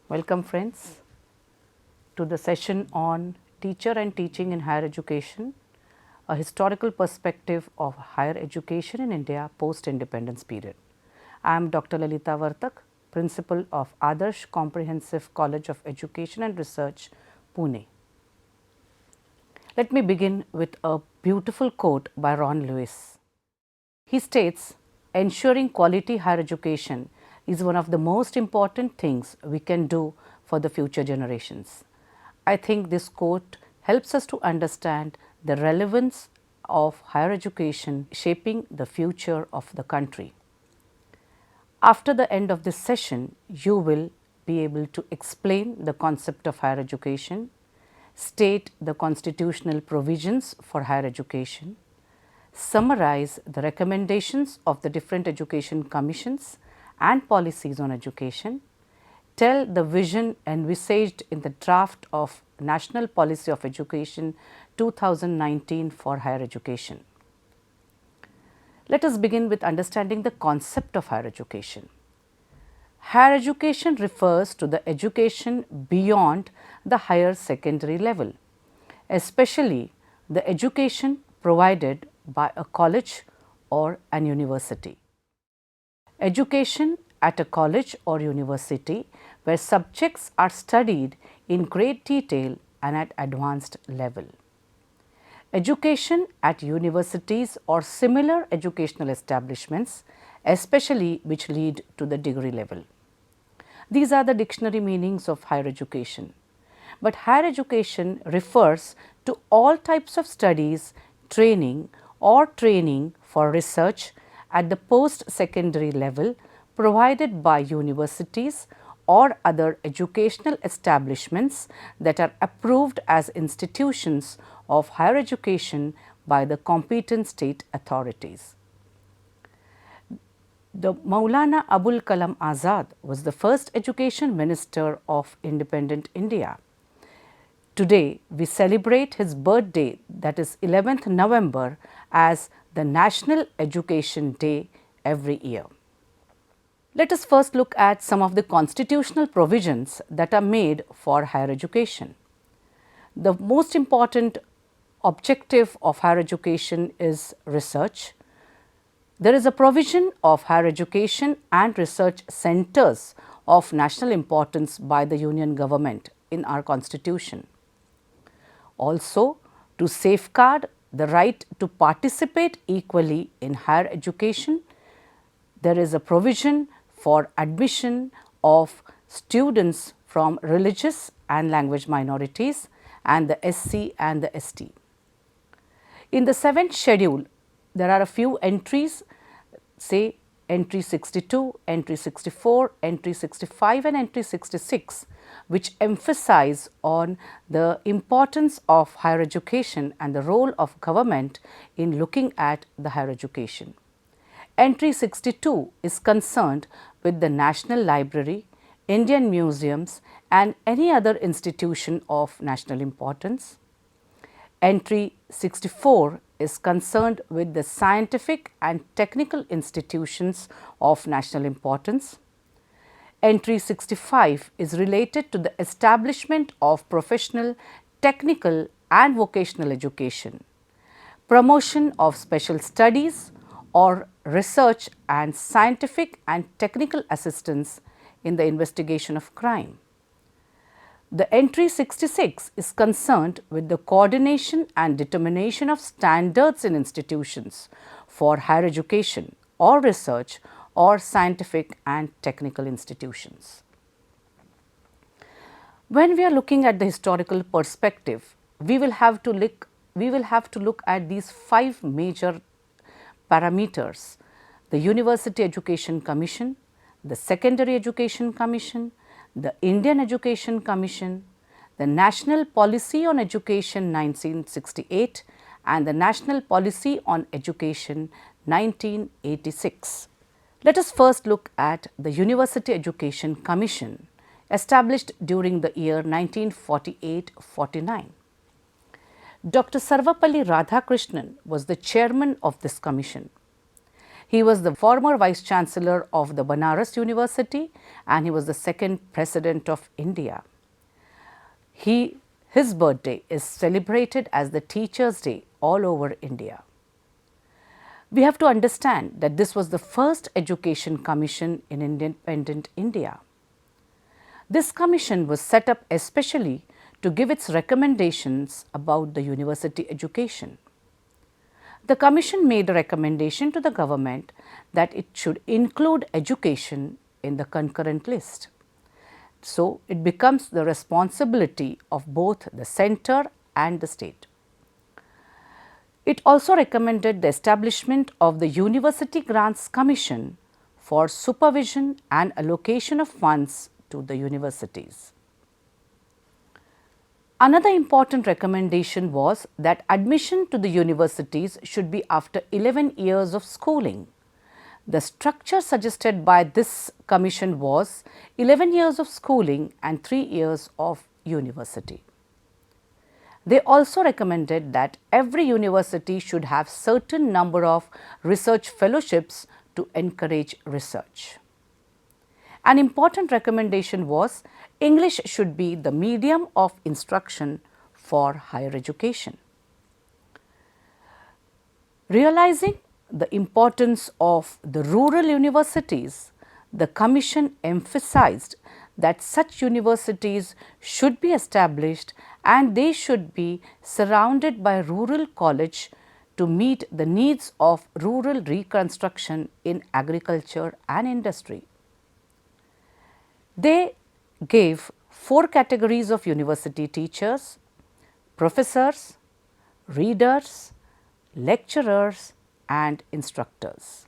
Welcome friends to the session on Teacher and Teaching in Higher Education, a historical perspective of higher education in India post-independence period. I am Dr. Lalita Vartak, Principal of Adarsh Comprehensive College of Education and Research, Pune. Let me begin with a beautiful quote by Ron Lewis. He states, "Ensuring quality higher education is one of the most important things we can do for the future generations." I think this quote helps us to understand the relevance of higher education shaping the future of the country. After the end of this session, you will be able to explain the concept of higher education, state the constitutional provisions for higher education, summarize the recommendations of the different education commissions and policies on education, tell the vision envisaged in the draft of National Policy of Education 2019 for higher education. Let us begin with understanding the concept of higher education. Higher education refers to the education beyond the higher secondary level, especially the education provided by a college or an university. Education at a college or university where subjects are studied in great detail and at advanced level. Education at universities or similar educational establishments, especially which lead to the degree level. These are the dictionary meanings of higher education. But higher education refers to all types of studies, training or training for research at the post-secondary level provided by universities or other educational establishments that are approved as institutions of higher education by the competent state authorities. The Maulana Abul Kalam Azad was the first education minister of independent India. Today, we celebrate his birthday, that is 11th November, as the National Education Day every year. Let us first look at some of the constitutional provisions that are made for higher education. The most important objective of higher education is research. There is a provision of higher education and research centers of national importance by the Union government in our constitution. Also, to safeguard the right to participate equally in higher education, there is a provision for admission of students from religious and language minorities and the SC and the ST. In the 7th schedule, there are a few entries, say entry 62, entry 64, entry 65 and entry 66, which emphasize on the importance of higher education and the role of government in looking at the higher education. Entry 62 is concerned with the National Library, Indian museums and any other institution of national importance. Entry 64 is concerned with the scientific and technical institutions of national importance. Entry 65 is related to the establishment of professional, technical and vocational education, promotion of special studies or research and scientific and technical assistance in the investigation of crime. The entry 66 is concerned with the coordination and determination of standards in institutions for higher education or research or scientific and technical institutions. When we are looking at the historical perspective, we will have to look at these 5 major parameters: the University Education Commission, the Secondary Education Commission, the Indian Education Commission, the National Policy on Education 1968 and the National Policy on Education 1986. Let us first look at the University Education Commission, established during the year 1948-49. Dr. Sarvapalli Radhakrishnan was the chairman of this commission. He was the former Vice Chancellor of the Banaras University and he was the second President of India. His birthday is celebrated as the Teachers' Day all over India. We have to understand that this was the first education commission in independent India. This commission was set up especially to give its recommendations about the university education. The commission made a recommendation to the government that it should include education in the concurrent list. So, it becomes the responsibility of both the centre and the state. It also recommended the establishment of the University Grants Commission for supervision and allocation of funds to the universities. Another important recommendation was that admission to the universities should be after 11 years of schooling. The structure suggested by this commission was 11 years of schooling and 3 years of university. They also recommended that every university should have certain number of research fellowships to encourage research. An important recommendation was English should be the medium of instruction for higher education. Realizing the importance of the rural universities, the commission emphasized that such universities should be established and they should be surrounded by rural college to meet the needs of rural reconstruction in agriculture and industry. They gave 4 categories of university teachers: professors, readers, lecturers and instructors.